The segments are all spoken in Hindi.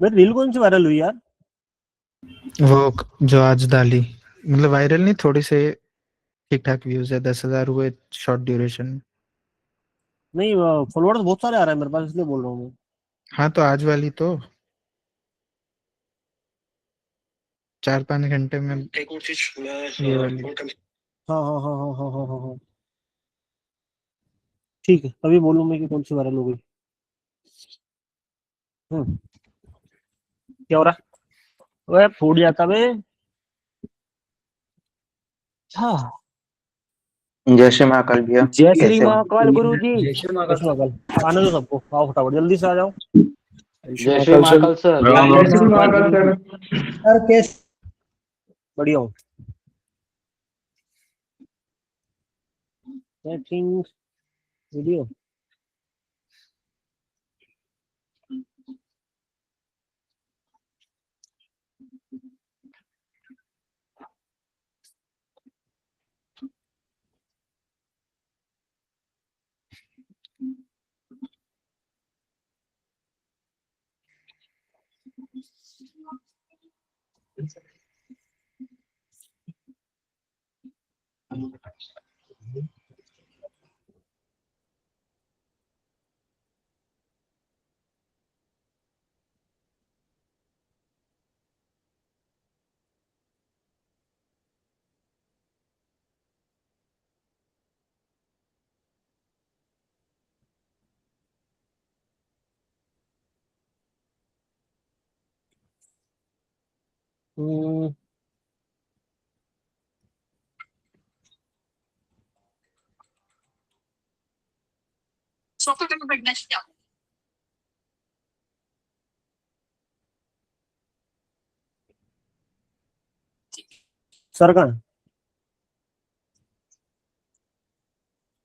मेरी रील कौन सी वायरल हुई यार? वो जो आज डाली, मतलब वायरल नहीं, थोड़ी से ठीक ठाक व्यूज है, 10,000 हुए शॉर्ट ड्यूरेशन में। नहीं, फॉलोअर्स बहुत सारे आ रहे हैं मेरे पास, इसलिए बोल रहा हूँ मैं। हाँ तो आज वाली तो 4-5 घंटे में ये वाली। हाँ हाँ हाँ हाँ हाँ हाँ हाँ हाँ। ठीक है, तभी बोलूँ मैं कि कौन सी वायरल हो गई। हम्म। क्या हो रहा है? वह फूट जाता बे। हाँ। जय श्री महाकाल भैया। जय श्री कैसे हो? महाकाल गुरु जी। जय श्री महाकाल इसमें सर। कल आने दो सबको, आओ फटाफट जल्दी से आ जाओ। जय श्री महाकाल सर। जय श्री महाकाल सर। सर कैसे? बढ़िया हूँ। Setting video. हम्म, सर कहाँ है?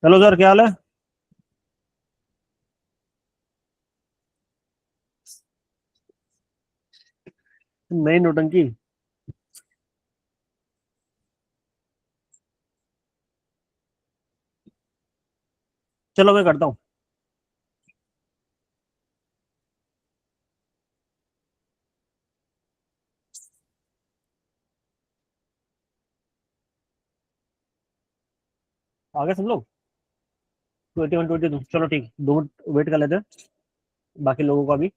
हेलो सर, क्या हाल है? नई नोटंकी। चलो मैं करता हूँ। आगे सब लोग 21 22, चलो ठीक, 2 मिनट वेट कर लेते हैं बाकी लोगों का भी।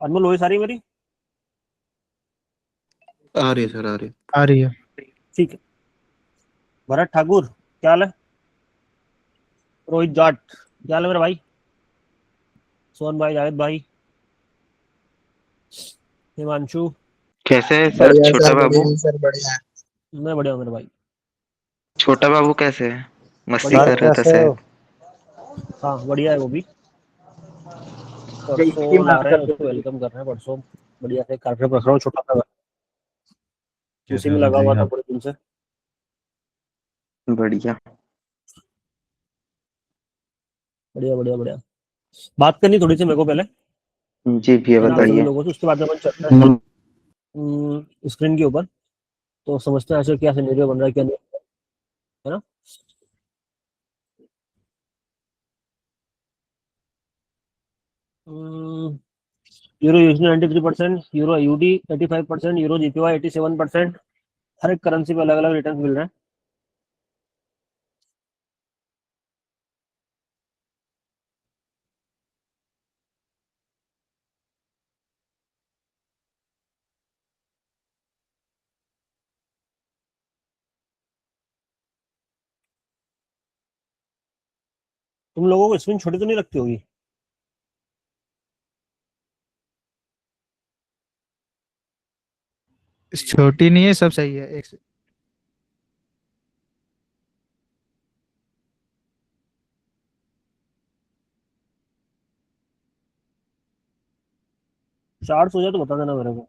अनमोल वही सारी मेरी। आ रही है सर, आ रही है। आ रही है। ठीक है। भरत ठाकुर, क्या हाल है? रोहित जाट, क्या हाल है मेरे भाई? सोहन भाई, जावेद भाई, हिमांशु। कैसे है सर बढ़िया छोटा सर, बाबू? बढ़िया सर, बढ़िया। मैं बढ़िया हूँ मेरे भाई। छोटा बाबू कैसे है? मस्ती बढ़िया सर है। कर रहा था कैसे हो? शायद। हाँ बढ़िया है वो भी। जय श्री परसों ला रहे हैं महाकाल उसको, गुरु जी। वेलकम कर रहे हैं परसों। बढ़िया से कार्यक्रम रख रहा हूँ छोटा सा। उसी कैसे में हो लगा गुरुजी हुआ था आप? पूरे दिन से। बढ़िया। बढ़िया बढ़िया बढ़िया। बात करनी थोड़ी सी मेरे को पहले, जी भैया है ना, सभी बताइए। लोगों से, उसके बाद में अपन चलते हैं स्क्रीन के ऊपर। तो समझते हैं ऐसे क्या सिनेरियो बन रहा है, क्या नहीं, है ना। यूरो यूएसडी 93%, यूरो यूडी 85%, यूरो जीपीवाई 87%। हर एक करेंसी पे अलग अलग रिटर्न मिल रहे हैं। तुम लोगों को स्क्रीन छोटी तो नहीं लगती होगी? छोटी नहीं है, सब सही है। एक 400 हो जाए तो बता देना मेरे को।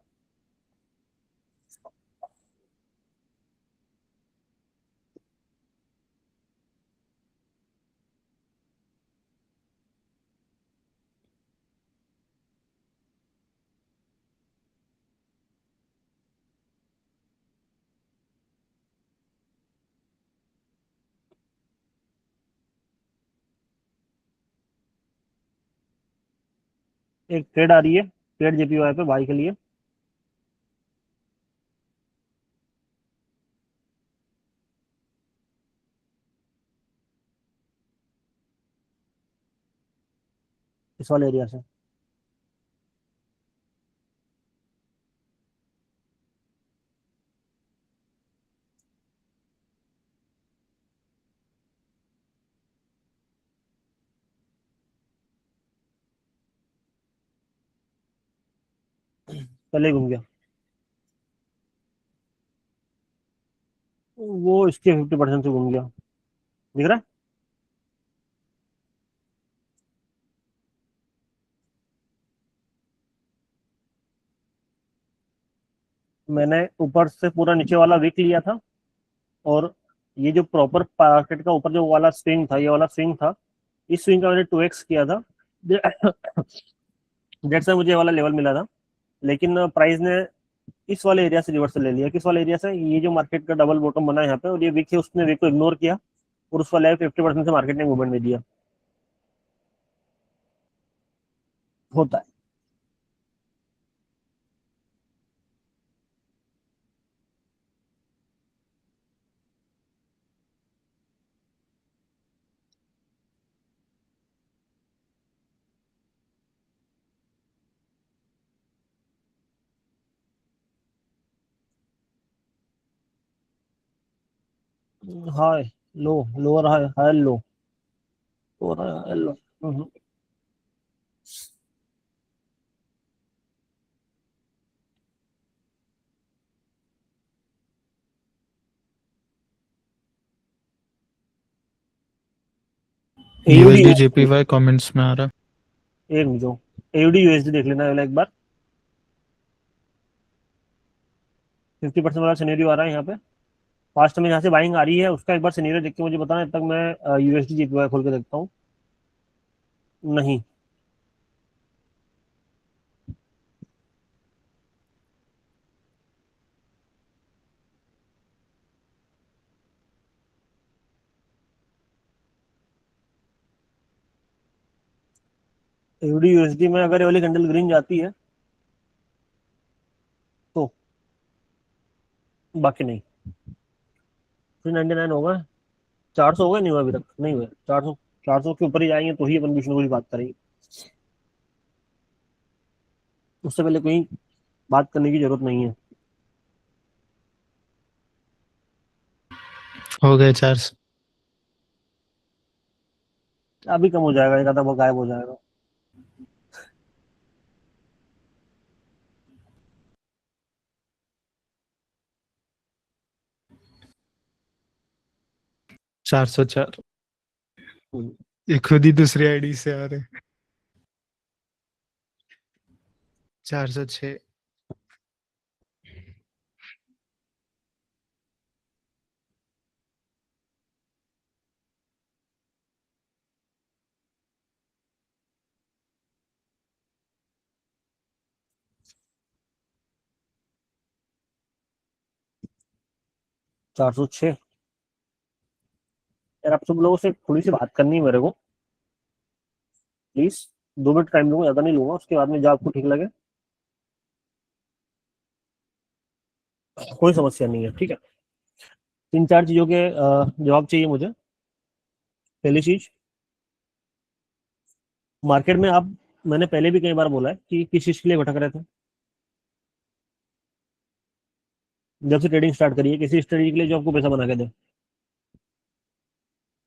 एक ट्रेड आ रही है, ट्रेड जेपीवाई पे बाई के लिए। इस वाले एरिया से। पहले ही घूम गया वो, इसके 50% से घूम गया, दिख रहा है। मैंने ऊपर से पूरा नीचे वाला विक लिया था, और ये जो प्रॉपर मार्केट का ऊपर जो वाला स्विंग था, ये वाला स्विंग था, इस स्विंग का मैंने 2x किया था। जेट से मुझे ये वाला लेवल मिला था, लेकिन प्राइस ने इस वाले एरिया से रिवर्सल ले लिया। किस वाले एरिया से? ये जो मार्केट का डबल बॉटम बना है यहाँ पे, और ये विक है, उसने विक को इग्नोर किया, और उस वाले 50% से मार्केट ने मूवमेंट में दिया। होता है। High low, lower high, high low, lower high, high low. AUD, USD JPY comments में आ रहा। एक मिनट, एयूडी यूएसडी देख लेना वाला एक बार। 50% वाला सिनेरियो आ रहा है यहाँ पे। फास्ट में यहाँ से बाइंग आ रही है, उसका एक बार सिनेरियो देख के मुझे बताना, तब तक मैं यूएसडी जेपीवाई खोल के देखता हूँ। नहीं, एयूडी यूएसडी में अगर ये वाली कैंडल ग्रीन जाती है तो, बाकी नहीं। 399 होगा, 400 होगा, नहीं हुआ अभी तक, नहीं हुआ। 400, 400 के ऊपर ही जाएंगे तो ही अपन कुछ ना कुछ बात करेंगे, उससे पहले कोई बात करने की जरूरत नहीं है। हो गए 400। अभी कम हो जाएगा, एक आधा वो गायब हो जाएगा। चार सौ चार। हम्म। ये खुद ही दूसरी आईडी से आ रहे। 406। चार सौ छः। यार आप सब लोगों से थोड़ी सी बात करनी है मेरे को, प्लीज। 2 मिनट टाइम लूंगा, ज्यादा नहीं लूंगा, उसके बाद में जो आपको ठीक लगे। कोई समस्या नहीं है, ठीक है। 3-4 चीजों के जवाब चाहिए मुझे। पहली चीज, मार्केट में आप, मैंने पहले भी कई बार बोला है कि किस चीज के लिए भटक रहे थे। जब से ट्रेडिंग स्टार्ट करिए, किसी स्ट्रेटेजी के लिए जो आपको पैसा बना के दे।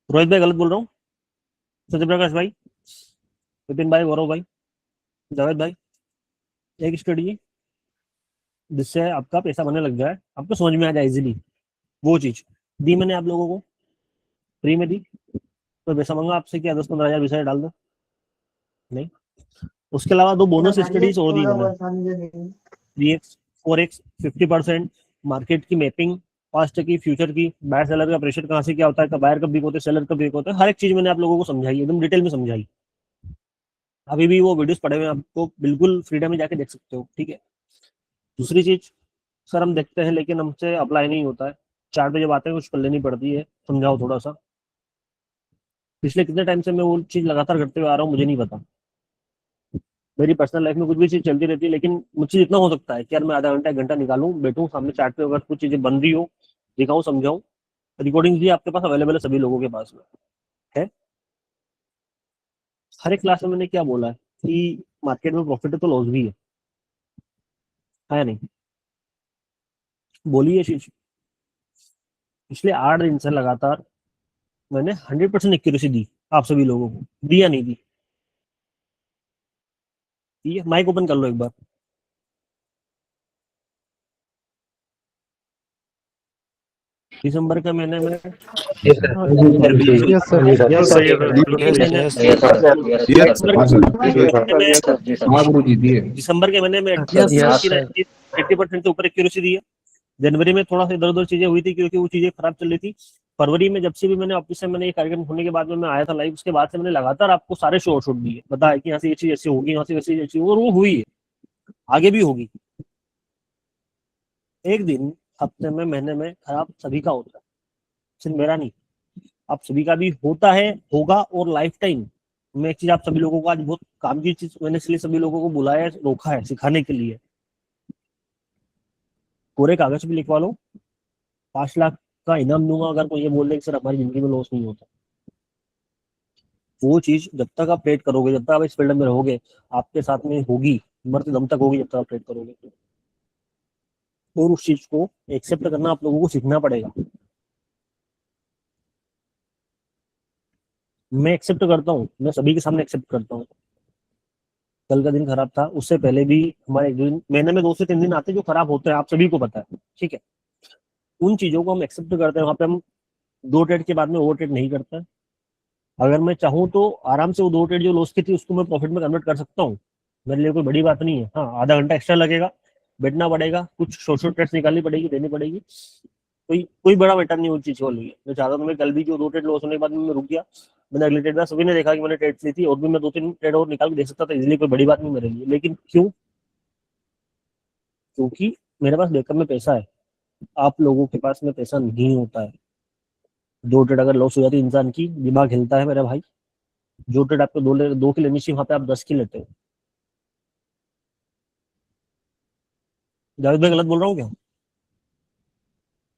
रोहित भाई गलत बोल रहा हूँ? सत्य प्रकाश भाई, विपिन भाई, गौरव भाई, जावेद भाई, एक स्ट्रेटेजी जिससे आपका पैसा बनने लग जाए, आपको समझ में आ जाए इजीली, वो चीज दी मैंने आप लोगों को, फ्री में दी। तो पैसा मांगा आपसे, क्या 10-15 हजार 20 हजार डाल दो? नहीं। उसके अलावा 2 बोनस स्टडीज और दी मैंने। 3x, 4x, 50%, मार्केट की मैपिंग, पास्ट की, फ्यूचर की, बायर सेलर का प्रेशर कहाँ से क्या होता है, कब बायर कब वीक होते हैं, सेलर कब वीक होता है, हर एक चीज मैंने आप लोगों को समझाई, एकदम डिटेल में समझाई। अभी भी वो वीडियोस पड़े हुए हैं, आपको बिल्कुल फ्रीडम में जाके देख सकते हो, ठीक है। दूसरी चीज, सर हम देखते हैं लेकिन हमसे अप्लाई नहीं होता है। चार्ट पे जब आते हैं कुछ कर लेनी पड़ती है, समझाओ थोड़ा सा। पिछले कितने टाइम से मैं वो चीज लगातार करते हुए आ रहा हूँ, मुझे नहीं पता। मेरी पर्सनल लाइफ में कुछ भी चीज चलती रहती है, लेकिन मुझसे जितना हो सकता है कि यार मैं आधा घंटा 1 घंटा निकालूं, बैठूं सामने चैट पे, अगर कुछ चीजें बन रही हो दिखाऊं समझाऊं। रिकॉर्डिंग भी आपके पास अवेलेबल है, सभी लोगों के पास में है। हर एक क्लास में मैंने क्या बोला है कि मार्केट में प्रॉफिट है तो लॉस भी है नहीं? बोली ये चीज। पिछले 8 दिन से लगातार मैंने 100% एक्यूरेसी दी आप सभी लोगों को, दी या नहीं दी? ये माइक ओपन कर लो एक बार। दिसंबर के महीने में यस सर यस सर दिसंबर के महीने में यस सर 80% से ऊपर एक्यूरेसी दी है। जनवरी में थोड़ा सा इधर उधर चीजें हुई थी क्योंकि वो चीजें खराब चल रही थी। फरवरी में जब से भी मैंने ऑफिस से मैंने ये कार्यक्रम होने के बाद में मैं आया था लाइव, उसके बाद से मैंने लगातार आपको सारे शो शूट दिए, बताया कि यहाँ से ये चीज ऐसी होगी, यहाँ से वैसी ऐसी होगी, और वो हुई है, आगे भी होगी। एक दिन, हफ्ते में, महीने में खराब सभी का होता है, सिर्फ मेरा नहीं, आप सभी का भी होता है, होगा, और लाइफ टाइम। मैं एक चीज आप सभी लोगों को आज बहुत काम की चीज मैंने इसलिए सभी लोगों को बुलाया है, रोका है, सिखाने के लिए। पूरे कागज पे लिखवा लो, 5 लाख का इनाम दूंगा अगर कोई ये बोल दे कि सर हमारी जिंदगी में लॉस नहीं होता। वो चीज जब तक आप ट्रेड करोगे, जब तक आप इस फील्ड में रहोगे, आपके साथ में होगी, मरते दम तक होगी जब तक आप ट्रेड करोगे। और उस चीज को एक्सेप्ट करना आप लोगों को सीखना पड़ेगा। मैं एक्सेप्ट करता हूँ, मैं सभी के सामने एक्सेप्ट करता हूँ। कल का दिन खराब था, उससे पहले भी हमारे एक दिन, महीने में 2 से 3 दिन आते हैं जो खराब होते हैं, आप सभी को पता है, ठीक है। उन चीजों को हम एक्सेप्ट करते हैं, वहां पे हम 2 ट्रेड के बाद में ओवर ट्रेड नहीं करते हैं। अगर मैं चाहूँ तो आराम से वो 2 ट्रेड जो लॉस की थी उसको मैं प्रॉफिट में कन्वर्ट कर सकता हूँ। मेरे लिए कोई बड़ी बात नहीं है। हाँ, आधा घंटा एक्स्ट्रा लगेगा, बैठना पड़ेगा, कुछ शॉर्ट शॉर्ट ट्रेड्स निकालनी पड़ेगी, देनी पड़ेगी। कोई बड़ा मैटर नहीं, वो चीज हो रही है। मैं चाहता हूँ, मैं कल भी जो 2 ट्रेड लॉस होने के बाद में मैं रुक गया, मैंने अगले ट्रेड में, सभी ने देखा कि मैंने ट्रेड ली थी, और भी मैं 2-3 ट्रेड और निकाल के दे सकता था इजिली, कोई बड़ी बात नहीं मेरे लिए। लेकिन क्यों? क्योंकि मेरे पास बैकअप में पैसा है, आप लोगों के पास में पैसा नहीं होता है। 2 ट्रेड अगर लॉस हो जाती है, इंसान की दिमाग हिलता है मेरे भाई। जो ट्रेड आपको 2 की लेनी चाहिए, वहां पे आप 10 की लेते हो। जावेद भाई गलत बोल रहा हूँ क्या?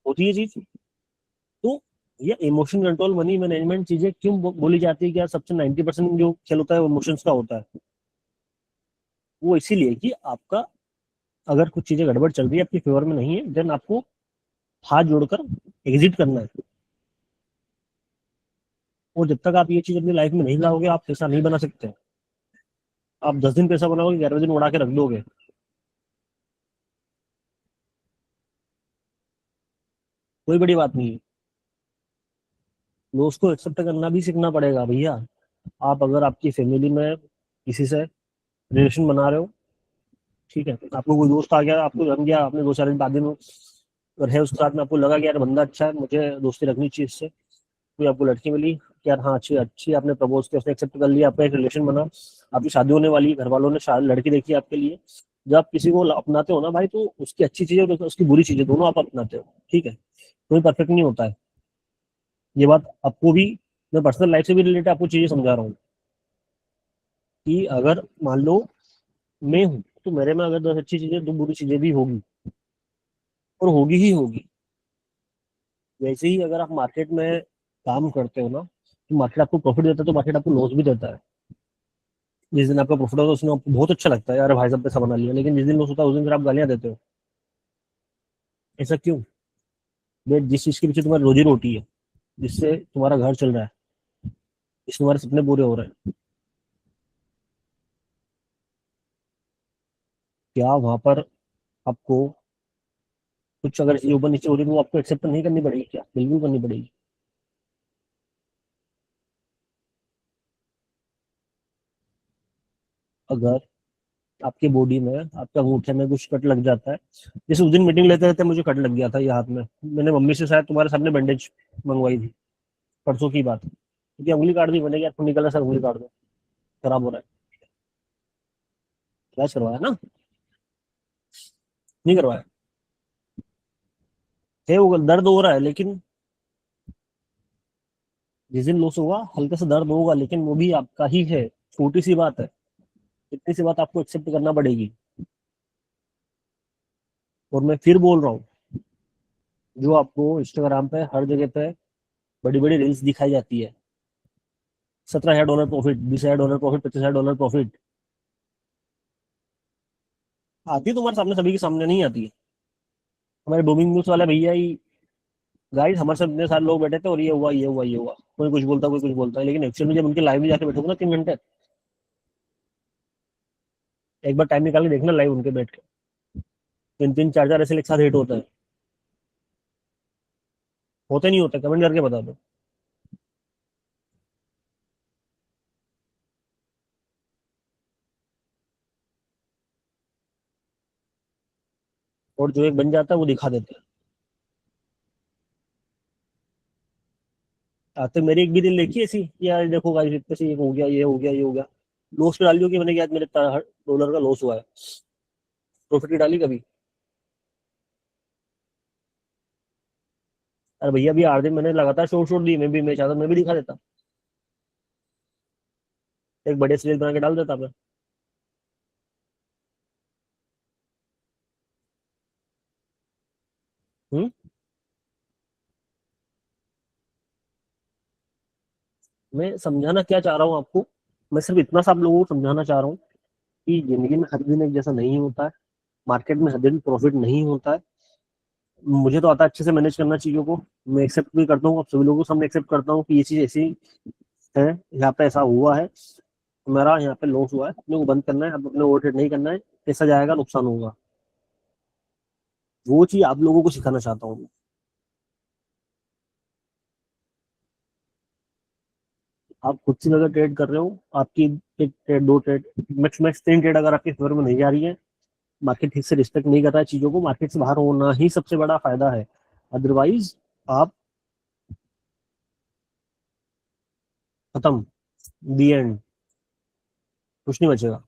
होती है चीज। तो ये इमोशन कंट्रोल, मनी मैनेजमेंट चीजें क्यों बोली जाती है कि यार सबसे 90% जो खेल होता है वो इमोशंस का होता है? वो इसीलिए कि आपका अगर कुछ चीजें गड़बड़ चल रही है, आपकी फेवर में नहीं है, देन आपको हाथ जोड़कर एग्जिट करना है। और जब तक आप ये चीज अपनी लाइफ में नहीं लाओगे, आप पैसा नहीं बना सकते। आप 10 दिन पैसा बनाओगे, 11वें दिन उड़ा के रख दोगे, कोई बड़ी बात नहीं है। लॉस को एक्सेप्ट करना भी सीखना पड़ेगा भैया। आप अगर आपकी फैमिली में किसी से रिलेशन बना रहे हो, ठीक है, आपको कोई दोस्त आ गया, आपको जम गया, आपने 2-4 दिन 5 दिन रहे उसके साथ में, आपको लगा कि यार बंदा अच्छा है, मुझे दोस्ती रखनी चाहिए इससे। कोई आपको लड़की मिली कि यार हाँ अच्छी अच्छी, आपने प्रपोज किया, उसने एक्सेप्ट कर लिया, आपका एक रिलेशन बना, आपकी शादी होने वाली है, घर वालों ने लड़की देखी आपके लिए। जब आप किसी को अपनाते हो ना भाई, तो उसकी अच्छी चीजें और उसकी बुरी चीजें दोनों आप अपनाते हो, ठीक है। कोई परफेक्ट नहीं होता है, ये बात आपको भी, मैं पर्सनल लाइफ से भी रिलेटेड आपको चीजें समझा रहा हूँ कि अगर मान लो मैं हूँ, तो मेरे में अगर 10 अच्छी चीजें, 2 बुरी चीजें भी होगी, और होगी ही होगी। वैसे ही अगर आप मार्केट में काम करते हो ना, तो मार्केट आपको प्रॉफिट देता है, तो मार्केट आपको लॉस भी देता है। जिस दिन आपका प्रॉफिट होता है, उसमें आपको बहुत अच्छा लगता है, यार भाई साहब पैसा बना लिया, लेकिन जिस दिन लॉस होता है उस दिन फिर आप गालियां देते हो। ऐसा क्यों? जिस चीज के पीछे तुम्हारी रोजी रोटी है, जिससे तुम्हारा घर चल रहा है, जिससे तुम्हारे सपने पूरे हो रहे हैं, क्या वहां पर आपको कुछ अगर चीज ऊपर नीचे हो रही है, तो वो आपको एक्सेप्ट नहीं करनी पड़ेगी? क्या बिल्कुल करनी पड़ेगी। अगर आपके बॉडी में, आपके अंगूठे में कुछ कट लग जाता है, जैसे उस दिन मीटिंग लेते रहते मुझे कट लग गया था ये हाथ में, मैंने मम्मी से शायद तुम्हारे सामने बैंडेज मंगवाई थी, परसों की बात है, क्योंकि उंगली काट दी मैंने, यार खून निकला, सर उंगली काट दो, खराब हो रहा है। इलाज करवाया ना? नहीं करवाया है, वो दर्द हो रहा है, लेकिन जिस दिन लॉस होगा हल्का सा दर्द होगा, लेकिन वो भी आपका ही है, छोटी सी बात है। इतनी सी बात आपको एक्सेप्ट करना पड़ेगी। और मैं फिर बोल रहा हूँ, जो आपको इंस्टाग्राम पे हर जगह पे बड़ी बड़ी रील्स दिखाई जाती है, $17,000 प्रॉफिट, $20,000 प्रॉफिट, $25,000 प्रॉफिट, आती तुम्हारे सामने, सभी के सामने नहीं आती है। हमारे बूमिंग न्यूज वाले भैया ही, गाइस हमारे साथ इतने सारे लोग बैठे थे और ये हुआ ये हुआ ये हुआ, कोई कुछ बोलता कोई कुछ बोलता है, लेकिन एक्चुअल में जब उनके लाइव में जाके बैठोगे ना 3 घंटे, एक बार टाइम निकाल के देखना लाइव उनके बैठ के, 3-3 4-4 ऐसे एक साथ हिट होता है। होते नहीं होते, कमेंट करके बता दो। और जो एक बन जाता है वो दिखा देते हैं। आते मेरी एक भी दिल देखी ऐसी कि यार देखो गाइस इतने से ये हो गया ये हो गया ये हो गया, लॉस पे डाली हो कि मैंने क्या आज मेरे $1 का लॉस हुआ है, प्रॉफिट की डाली कभी? अरे भैया अभी 8 दिन मैंने लगातार शोर शोर दी, मैं चाहता मैं भी दिखा देता, एक बड़े सीरियल बना के डाल देता मैं। हम्म। मैं समझाना क्या चाह रहा हूँ आपको, मैं सिर्फ इतना सा आप लोगों को समझाना चाह रहा हूँ कि जिंदगी में हर दिन एक जैसा नहीं होता है, मार्केट में हर दिन प्रॉफिट नहीं होता है। मुझे तो आता है अच्छे से मैनेज करना चीजों को, मैं एक्सेप्ट भी करता हूँ, आप सभी लोगों के सामने एक्सेप्ट करता हूँ कि ये चीज ऐसी है, यहाँ पे ऐसा हुआ है, मेरा यहाँ पे लॉस हुआ है, अपने को बंद करना है, अब अपने ओवर ट्रेड नहीं करना है, पैसा जाएगा नुकसान होगा। वो चीज आप लोगों को सिखाना चाहता हूँ। आप खुद से अगर ट्रेड कर रहे हो, आपकी एक ट्रेड दो ट्रेड मैक्स मैक्स 3 ट्रेड अगर आपके फेवर में नहीं जा रही है, मार्केट ठीक से रिस्पेक्ट नहीं कर रहा है चीजों को, मार्केट से बाहर होना ही सबसे बड़ा फायदा है। अदरवाइज आप खत्म, दी एंड, कुछ नहीं बचेगा।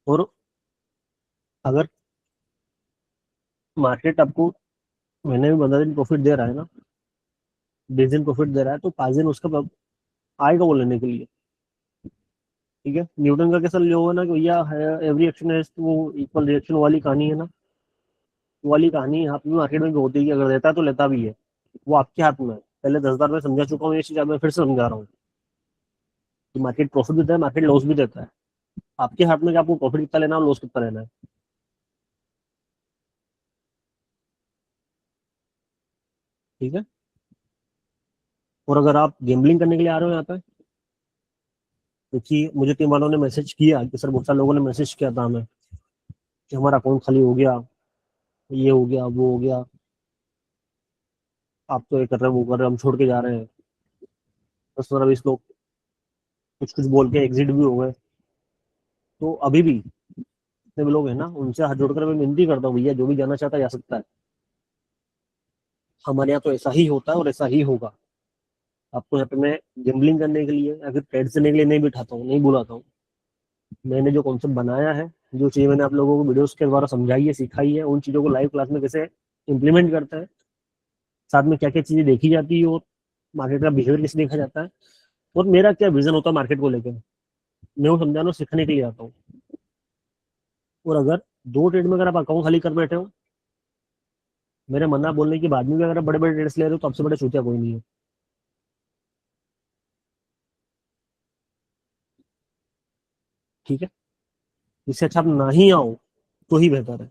और अगर मार्केट आपको महीने में 15 दिन प्रॉफिट दे रहा है ना, 20 दिन प्रॉफिट दे रहा है, तो 5 दिन उसका आएगा वो लेने के लिए। ठीक है, न्यूटन का कैसा लिया होगा ना कि भैया एवरी एक्शन है वो इक्वल रिएक्शन वाली कहानी है ना, वो वाली कहानी यहाँ पे भी मार्केट में भी होती है कि अगर देता है तो लेता भी है, वो आपके हाथ में है। पहले 10 बार मैं समझा चुका हूँ ये चीज, अब मैं फिर से समझा रहा हूँ कि मार्केट प्रॉफिट भी देता है, मार्केट लॉस भी देता है, आपके हाथ में कि आपको प्रॉफिट कितना लेना है और लॉस कितना लेना है। ठीक है, और अगर आप गेम्बलिंग करने के लिए आ रहे हो यहाँ पे, क्योंकि मुझे टीम वालों ने मैसेज किया कि सर, बहुत सारे लोगों ने मैसेज किया था हमें कि हमारा अकाउंट खाली हो गया, ये हो गया वो हो गया, आप तो ये कर रहे हो वो कर रहे हो, हम छोड़ के जा रहे हैं। 10-15-20 लोग कुछ कुछ बोल के एग्जिट भी हो गए। तो अभी भी जितने भी लोग हैं ना, उनसे हाथ जोड़कर मैं विनती करता हूँ, भैया जो भी जाना चाहता है जा सकता है, हमारे यहाँ तो ऐसा ही होता है और ऐसा ही होगा। आपको यहाँ पे मैं गेम्बलिंग करने के लिए या फिर ट्रेड करने के लिए नहीं बिठाता हूँ, नहीं बुलाता हूँ। मैंने जो कॉन्सेप्ट बनाया है, जो चीज़ें मैंने आप लोगों को वीडियोस के द्वारा समझाई है सिखाई है, उन चीज़ों को लाइव क्लास में कैसे इंप्लीमेंट करते हैं, साथ में क्या क्या चीज़ें देखी जाती है और मार्केट का बिहेवियर कैसे देखा जाता है, और मेरा क्या विजन होता है मार्केट को लेकर, मैं वो समझाना सीखने के लिए आता हूँ। और अगर 2 ट्रेड में अगर आप अकाउंट खाली कर बैठे हो, मेरे मना बोलने की बाद में भी अगर आप बड़े बड़े ट्रेड्स ले रहे हो, तो आपसे बड़े चूतिया कोई नहीं है। ठीक है, इससे अच्छा आप ना ही आओ तो ही बेहतर है।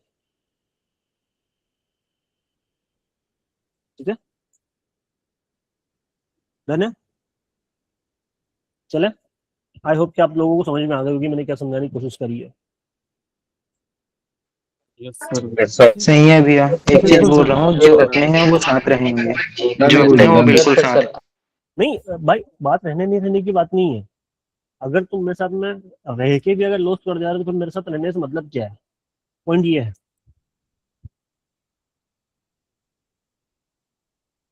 ठीक है, डन है, चले। आई होप कि आप लोगों को समझ में आ गया होगी मैंने क्या समझाने की कोशिश करी है। सही है भैया, एक चीज बोल रहा हूँ, जो अपने हैं वो साथ रहेंगे, जो अपने हैं वो बिल्कुल साथ। नहीं भाई, बात रहने नहीं रहने की बात नहीं है। अगर तुम मेरे साथ में रह के भी अगर लॉस कर जा रहे हो, तो फिर मेरे साथ रहने से मतलब क्या है? पॉइंट ये है,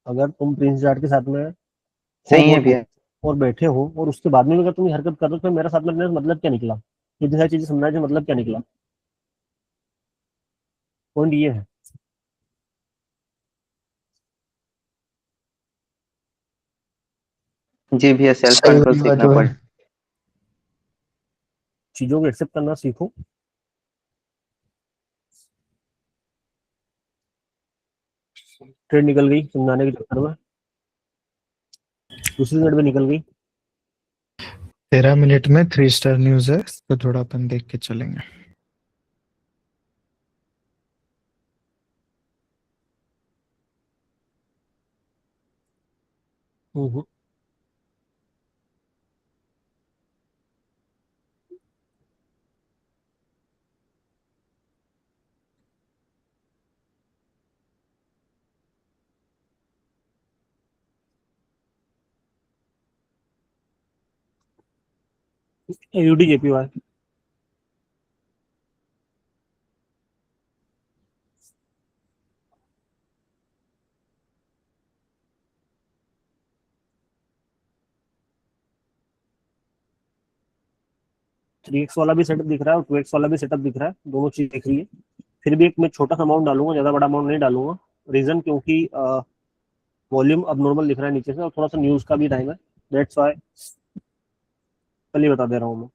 अगर तुम प्रिंस जाट के साथ में हो सही है बहुत भैया। और बैठे हो, और उसके बाद में भी अगर तुम ये हरकत कर रहे हो, तो मेरे साथ में रहने से मतलब क्या निकला? इतनी सारी चीजें समझाने से मतलब क्या निकला? पॉइंट ये है। जी भैया, सेल्फ सही कंट्रोल वाली बात सीखना जो पड़। है। चीजों को एक्सेप्ट करना सीखो। ट्रेन निकल गई समझाने के चक्कर में, दूसरी साइड में निकल गई। 13 मिनट में 3 स्टार न्यूज है, तो थोड़ा अपन देख के चलेंगे। हम्म, AUD JPY। 3x वाला भी सेटअप दिख रहा है और 2x वाला भी सेटअप दिख रहा है, दोनों चीज दिख रही है। फिर भी एक मैं छोटा सा अमाउंट डालूंगा, ज्यादा बड़ा अमाउंट नहीं डालूंगा। रीजन क्योंकि वॉल्यूम अब नॉर्मल दिख रहा है नीचे से, और थोड़ा सा न्यूज का भी टाइम है, दैट्स व्हाई पहले ही बता दे रहा हूँ मैं।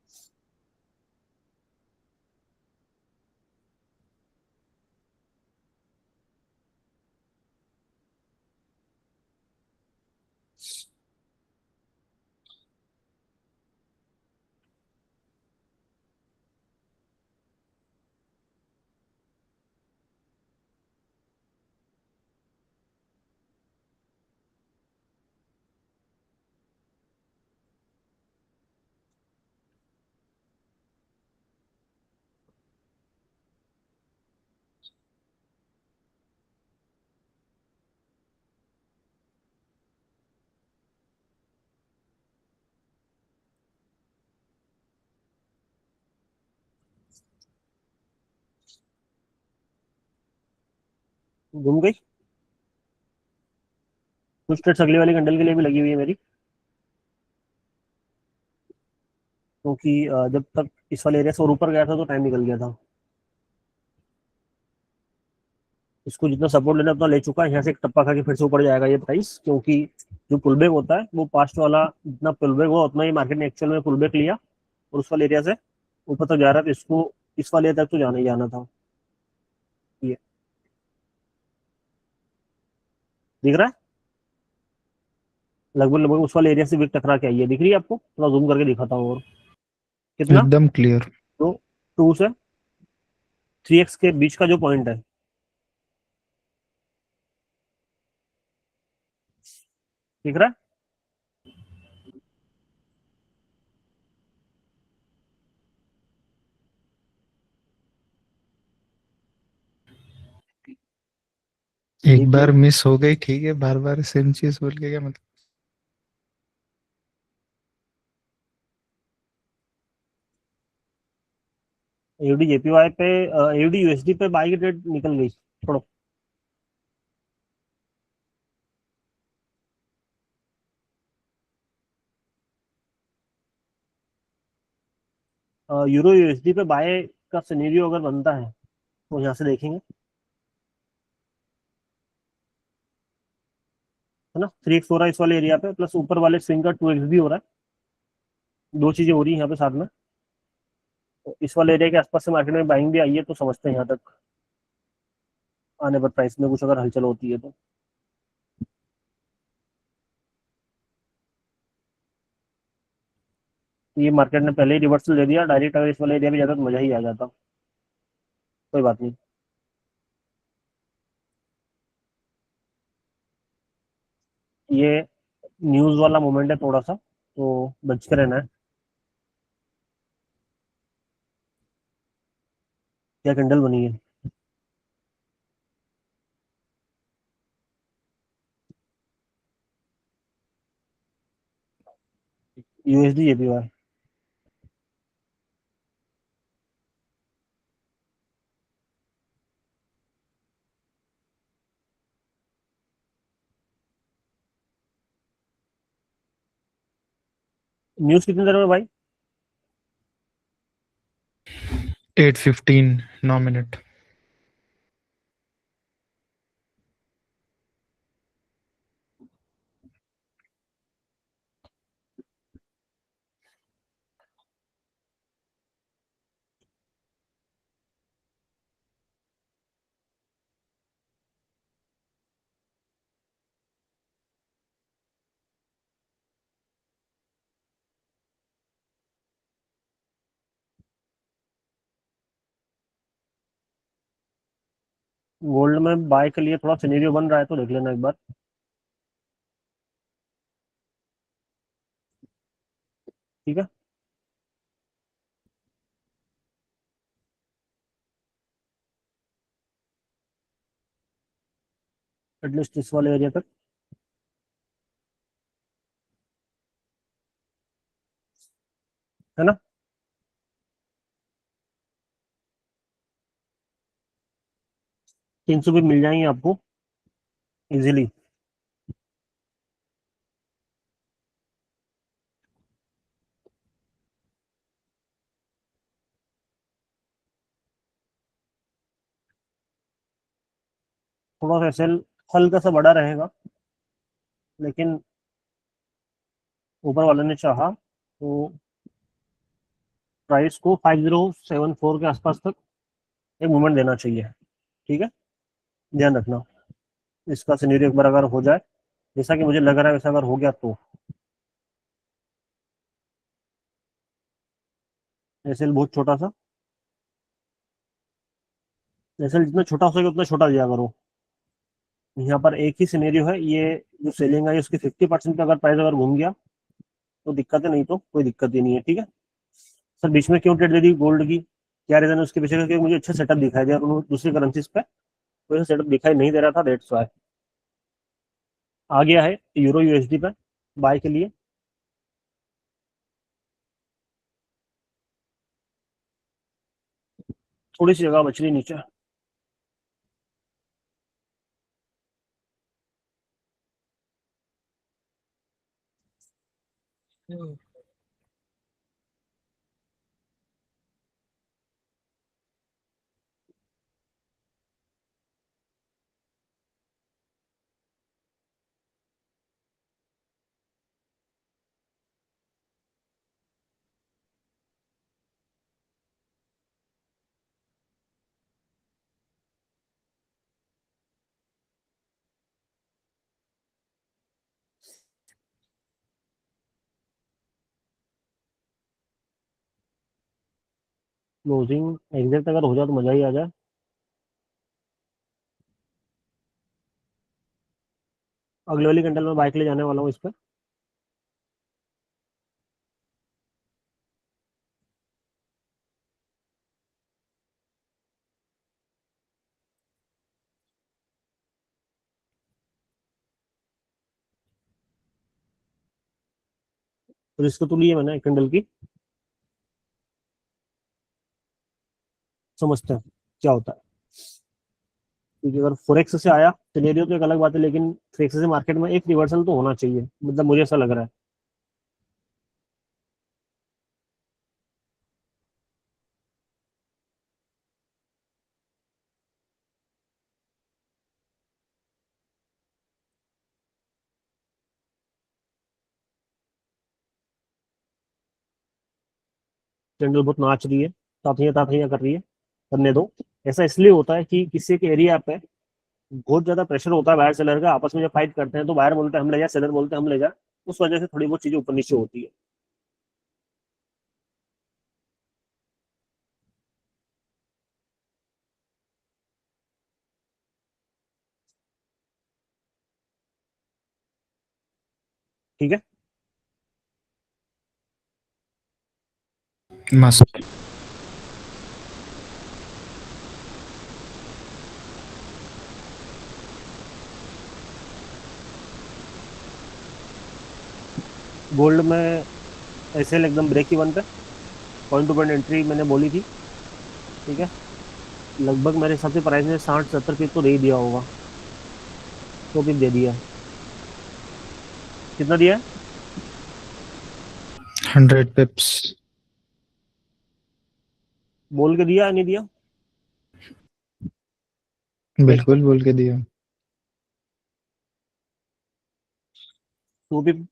घूम गई। कुछ ट्रेड्स अगली वाली कैंडल के लिए भी लगी हुई है मेरी, क्योंकि जब तक इस वाले एरिया से और ऊपर गया था तो टाइम निकल गया था। इसको जितना सपोर्ट लेना उतना ले चुका है, यहाँ से एक टप्पा खा के फिर से ऊपर जाएगा ये प्राइस, क्योंकि जो पुल बैक होता है वो पास्ट वाला जितना पुल बैक हुआ उतना ही मार्केट ने एक्चुअल में पुल बैक लिया, और उस वाले एरिया से ऊपर तक जा रहा है, तो इसको इस वाले एरिया तक तो जाना ही जाना था। ये दिख रहा है, लगभग लगभग उस वाले एरिया से विक टकरा के आई है, दिख रही है आपको? थोड़ा जूम करके दिखाता हूँ और। कितना? एकदम क्लियर। तो 2 से 3x के बीच का जो पॉइंट है, दिख रहा है? एक देख लो। बार मिस हो गई, ठीक है, बार बार सेम चीज बोल के क्या मतलब। AUD JPY पे, AUD USD पे बाई की ट्रेड निकल गई, छोड़ो। यूरो USD पे बाय का सिनेरियो अगर बनता है तो यहाँ से देखेंगे, है ना? 3x हो रहा है इस वाले एरिया पे, प्लस ऊपर वाले स्विंग का 2x भी हो रहा है, दो चीजें हो रही है यहाँ पे साथ में। तो इस वाले एरिया के आसपास से मार्केट में बाइंग भी आई है, तो समझते हैं यहाँ तक आने पर प्राइस में कुछ अगर हलचल होती है तो। ये मार्केट ने पहले ही रिवर्सल दे दिया डायरेक्ट, अगर इस वाले एरिया में जाता तो मजा ही आ जाता। कोई बात नहीं, ये न्यूज वाला मोमेंट है थोड़ा सा, तो बच के रहना है। क्या कैंडल बनी है? USD JPY। न्यूज कितनी देर में भाई? 8:15, 9 मिनट। गोल्ड में बाय के लिए थोड़ा सिनेरियो बन रहा है, तो देख लेना एक बार। ठीक है, एटलीस्ट इस वाले एरिया तक। है ना? 300 भी मिल जाएंगे आपको इजीली। थोड़ा सा सेल हल्का सा बड़ा रहेगा, लेकिन ऊपर वाले ने चाहा तो प्राइस को 5074 के आसपास तक एक मूवमेंट देना चाहिए। ठीक है, ध्यान रखना। इसका सिनेरियो एक बार अगर हो जाए, जैसा कि मुझे लग रहा है वैसा अगर हो गया, तो एसएल बहुत छोटा सा, एसएल जितना छोटा हो सके उतना छोटा दिया करो। यहाँ पर एक ही सिनेरियो है, ये जो सेलिंग है उसकी 50% पे अगर प्राइस अगर घूम गया तो दिक्कत है, नहीं तो कोई दिक्कत ही नहीं है। ठीक है सर, बीच में क्यों ट्रेड दे दी गोल्ड की, क्या रीजन है उसके पीछे का? क्योंकि मुझे अच्छा सेटअप दिखाई दिया दूसरी करेंसीज पे, कोई सेटअप दिखाई नहीं दे रहा था, दैट्स व्हाई। आ गया है यूरो यूएसडी पे बाय के लिए। थोड़ी सी जगह बच रही नीचे। क्लोजिंग एग्जैक्ट अगर हो जाए तो मजा ही आ जाए। अगले वाली कंटेल में बाइक ले जाने वाला हूँ इस पर। रिस्क तो ली है मैंने एक कंडल की, समझते हैं क्या होता है। क्योंकि अगर फोरेक्स से आया सिनेरियो तो एक अलग बात है, लेकिन फोरेक्स से मार्केट में एक रिवर्सल तो होना चाहिए, मतलब मुझे ऐसा लग रहा है। कैंडल बहुत नाच रही है, तातियां तातियां कर रही है, करने दो। ऐसा इसलिए होता है कि किसी एक एरिया पे बहुत ज्यादा प्रेशर होता है बायर सेलर का, आपस में जब फाइट करते हैं तो बायर बोलते हैं हम ले जाए, सेलर बोलते हैं हम ले जाए। उस वजह से थोड़ी बहुत चीजें ऊपर नीचे होती है। ठीक है, मस्त। गोल्ड में एसएल एकदम ब्रेक इवन पे, पॉइंट टू पॉइंट एंट्री मैंने बोली थी। ठीक है, लगभग मेरे हिसाब से प्राइस ने 60-70 पिप तो दे ही दिया होगा, 100 पिप दे दिया है। कितना दिया है? 100 पिप्स। बोल के दिया या नहीं दिया? नेक्स्ट बिल्कुल बोल के दिया। 100 पिप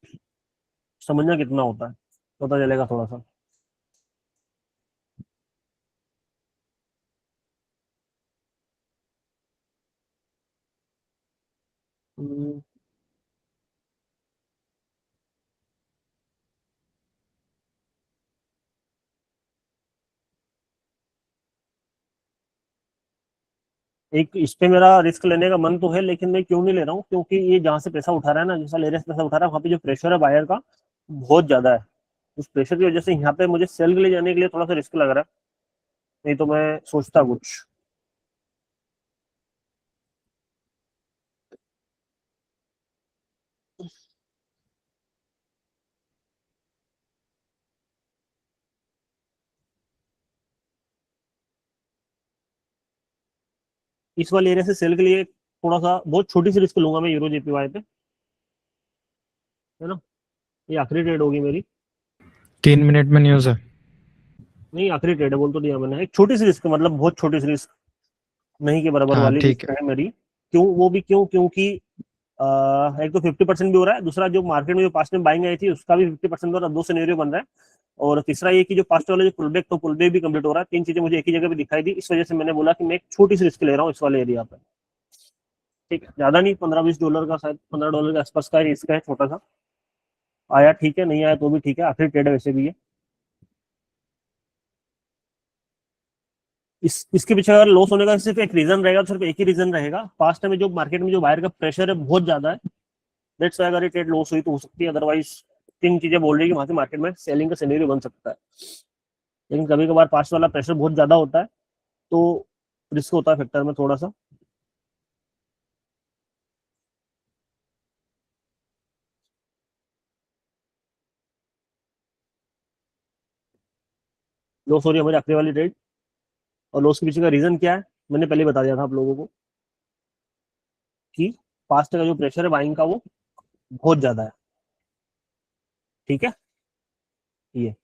समझना कितना होता है, पता चलेगा थोड़ा सा। हम्म, एक इस पे मेरा रिस्क लेने का मन तो है, लेकिन मैं क्यों नहीं ले रहा हूँ, क्योंकि ये जहाँ से पैसा उठा रहा है ना, जैसा ले रहे से पैसा उठा रहा है, वहाँ पे जो प्रेशर है बायर का बहुत ज्यादा है। उस प्रेशर की वजह से यहाँ पे मुझे सेल के लिए जाने के लिए थोड़ा सा रिस्क लग रहा है, नहीं तो मैं सोचता कुछ। इस वाले एरिया से सेल के लिए थोड़ा सा बहुत छोटी सी रिस्क लूंगा मैं यूरो जेपीवाई पे, है ना। ये आखिरी ट्रेड होगी मेरी। 3 मिनट में न्यूज है। नहीं, आखिरी ट्रेड है बोल तो दिया मैंने। एक छोटी सी रिस्क, मतलब बहुत छोटी सी रिस्क, नहीं के बराबर हाँ वाली ठीक रिस्क है। है मेरी। क्यों, वो भी क्यों, क्योंकि एक तो 50% भी हो रहा है, दूसरा जो मार्केट में जो पास्ट में बाइंग आई थी उसका भी 50% हो रहा है, दो सिनेरियो बन रहा है। और तीसरा ये कि जो पास्ट वाले जो पुलबैक, तो पुलबैक भी कंप्लीट हो रहा है। तीन चीजें मुझे एक ही जगह पे दिखाई दी, इस वजह से मैंने बोला कि मैं एक छोटी सी रिस्क ले रहा हूँ इस वाले एरिया पे। ठीक है, ज्यादा नहीं, $15-20 का, शायद $15 के आसपास का रिस्क है, छोटा सा। आया ठीक है, नहीं आया तो भी ठीक है, आखिरी ट्रेड वैसे भी है। इसके पीछे अगर लॉस होने का सिर्फ एक रीजन रहेगा, तो सिर्फ एक ही रीजन रहेगा, पास्ट में जो मार्केट में जो बायर का प्रेशर है बहुत ज्यादा है। दैट्स व्हाई अगर ये ट्रेड लॉस हुई तो हो सकती है, अदरवाइज तीन चीजें बोल रही है कि वहां से मार्केट में सेलिंग का सिनेरियो बन सकता है। लेकिन कभी कभार पास्ट वाला प्रेशर बहुत ज्यादा होता है, तो रिस्क होता है फैक्टर में थोड़ा सा। लॉस हो रही है हमारी आखिरी वाली ट्रेड, और लॉस के पीछे का रीजन क्या है मैंने पहले बता दिया था आप लोगों को, कि पास्ट का जो प्रेशर है बाइंग का वो बहुत ज्यादा है। ठीक है, ये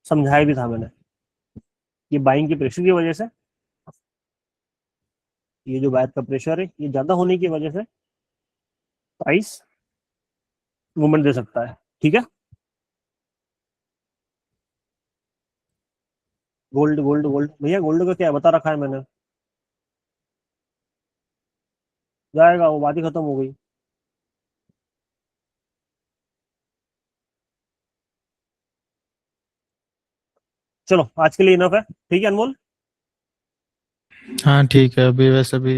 समझाया भी था मैंने, ये बाइंग की प्रेशर की वजह से, ये जो बायर का प्रेशर है ये ज्यादा होने की वजह से प्राइस मूवमेंट दे सकता है। ठीक है, गोल्ड गोल्ड गोल्ड भैया, गोल्ड का क्या बता रखा है मैंने, जाएगा, वो बात ही खत्म हो गई। चलो आज के लिए इनफ है, ठीक है अनमोल। हाँ ठीक है, अभी वैसे भी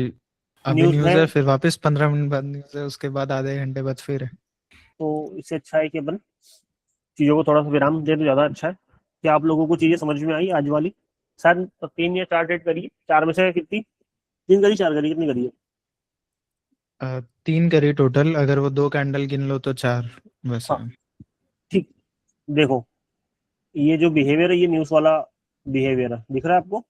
अभी न्यूज न्यूज है है, फिर वापस 15 मिनट बाद न्यूज है, उसके बाद आधे घंटे बाद फिर है। तो इससे अच्छा है कि अपन चीजों को थोड़ा सा विराम दे तो ज्यादा अच्छा है। क्या आप लोगों को चीजें समझ में आई आज वाली? शायद 3 या 4 डेट करिए, चार में से कितनी, 3 करी, 4 करी, कितनी करी है? 3 करी टोटल, अगर वो 2 कैंडल गिन लो तो 4 वैसे। हाँ ठीक। देखो, ये जो बिहेवियर है ये न्यूज वाला बिहेवियर है, दिख रहा है आपको?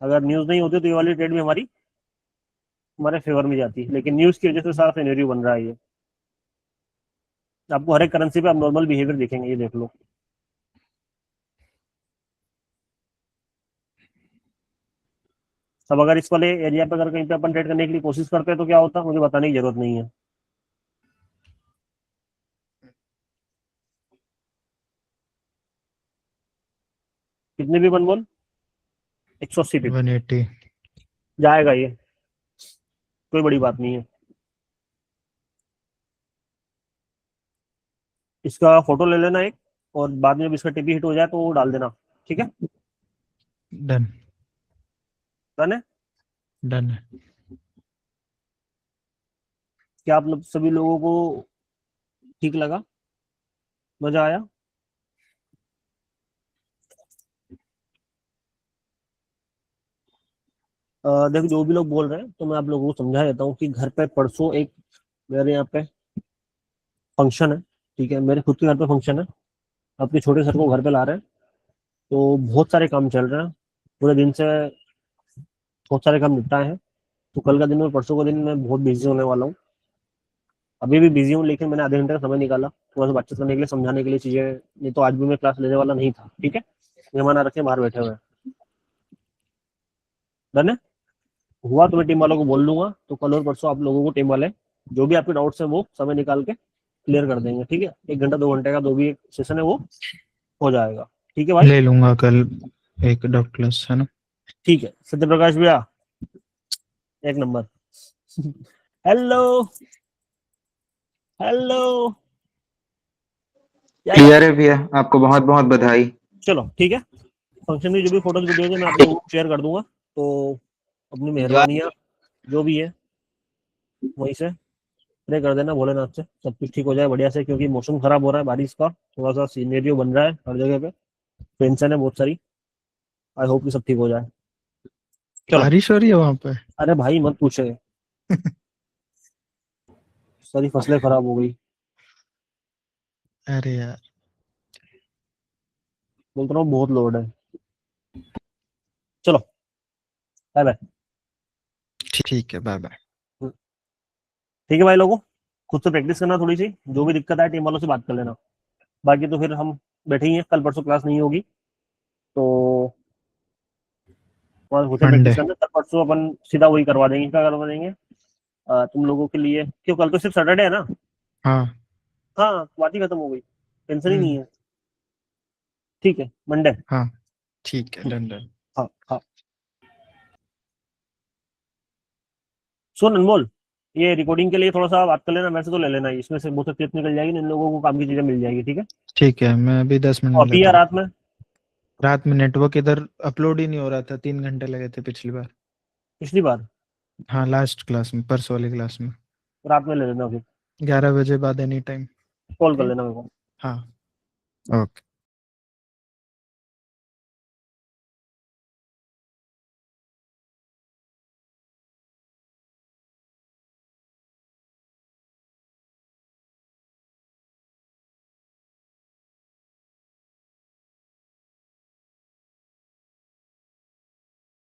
अगर न्यूज नहीं होती तो ये वाली ट्रेड भी हमारे फेवर में जाती है, लेकिन न्यूज की वजह से सारा सिनेरियो बन रहा है ये। आपको हर एक करेंसी पे आप नॉर्मल बिहेवियर देखेंगे, ये देख लो। अब अगर इस वाले एरिया पे अगर कहीं पे अपन ट्रेड करने के लिए कोशिश करते हैं तो क्या होता है, मुझे बताने की जरूरत नहीं है। कितने भी बन बोल, 180 पे 180। जाएगा ये, कोई बड़ी बात नहीं है। इसका फोटो ले लेना एक, और बाद में जब इसका टीपी हिट हो जाए तो वो डाल देना। ठीक है, डन। डन है। डन है। क्या आप लोग सभी लोगों को ठीक लगा, मजा आया? देखो, जो भी लोग बोल रहे हैं तो मैं आप लोगों को समझा देता हूँ कि घर पे परसों एक मेरे यहाँ पे फंक्शन है। ठीक है, मेरे खुद के घर पे फंक्शन है, आपके छोटे सर को घर पे ला रहे हैं, तो बहुत सारे काम चल रहे हैं, पूरे दिन से बहुत सारे काम निपटाए हैं। तो कल का दिन और परसों का दिन मैं बहुत बिजी होने वाला हूँ, अभी भी बिजी हूँ, लेकिन मैंने आधे घंटे का समय निकाला थोड़ा सा बातचीत करने के लिए, समझाने के लिए चीजें, नहीं तो आज भी मैं क्लास लेने वाला नहीं था। ठीक है, मेहमान आ रखे हैं, बाहर बैठे हुए हैं। डन है, हुआ तो मैं टीम वालों को बोल दूंगा, तो कल और परसों आप लोगों को टीम वाले जो भी आपके डाउट्स है वो समय निकाल के क्लियर कर देंगे। ठीक है, 1 घंटा 2 घंटे का जो भी एक सेशन है वो हो जाएगा। ठीक है भाई, ले लूंगा कल एक डॉट क्लास, है ना। ठीक है सत्य प्रकाश भैया, एक नंबर। हेलो, हेलो, क्या क्लियर है भैया, आपको बहुत बहुत बधाई। चलो ठीक है, फंक्शन की जो भी फोटोज वीडियोज है मैं आप लोगों को शेयर कर दूंगा, तो अपनी मेहरबानियाँ जो भी है वहीं से प्रे कर देना भोलेनाथ से सब कुछ ठीक हो जाए बढ़िया से, क्योंकि मौसम खराब हो रहा है बारिश का, थोड़ा सा सीनेरियो बन रहा है हर जगह पे, टेंशन है बहुत सारी। आई होप कि सब ठीक हो जाए। चलो। बारिश हो रही है वहां पे? अरे भाई मत पूछे, सारी फसलें खराब हो गई। अरे यार, बोलता रहा हूँ बहुत लोड है। चलो बाय बाय। ठीक है, बाय बाय। ठीक है भाई लोगों, खुद से प्रैक्टिस करना थोड़ी सी, जो भी दिक्कत आए टीम वालों से बात कर लेना। बाकी तो फिर हम बैठे ही हैं, कल परसों क्लास नहीं होगी तो और खुद से मंडे। प्रैक्टिस करना, कल परसों अपन सीधा वही करवा देंगे। क्या करवा देंगे? तुम लोगों के लिए, क्यों कल तो सिर्फ सैटरडे है ना। हाँ। हाँ बात ही खत्म हो गई, टेंशन ही नहीं हम्म। है। ठीक है मंडे। हाँ ठीक है, डन डन। हाँ हाँ। सुन अनमोल, ये रिकॉर्डिंग के लिए थोड़ा सा बात कर लेना, मैसेज तो ले लेना, इसमें से बहुत क्लिप निकल जाएगी, इन लोगों को काम की चीजें मिल जाएगी। ठीक है। ठीक है, मैं अभी 10 मिनट तो में अभी लेता या हूँ। रात में? रात में नेटवर्क इधर अपलोड ही नहीं हो रहा था, 3 घंटे लगे थे पिछली बार। पिछली बार? हाँ, लास्ट क्लास में, परसों वाली क्लास में। रात में ले लेना, फिर 11 बजे बाद एनी टाइम। कॉल कर लेना मेरे को। हाँ, ओके।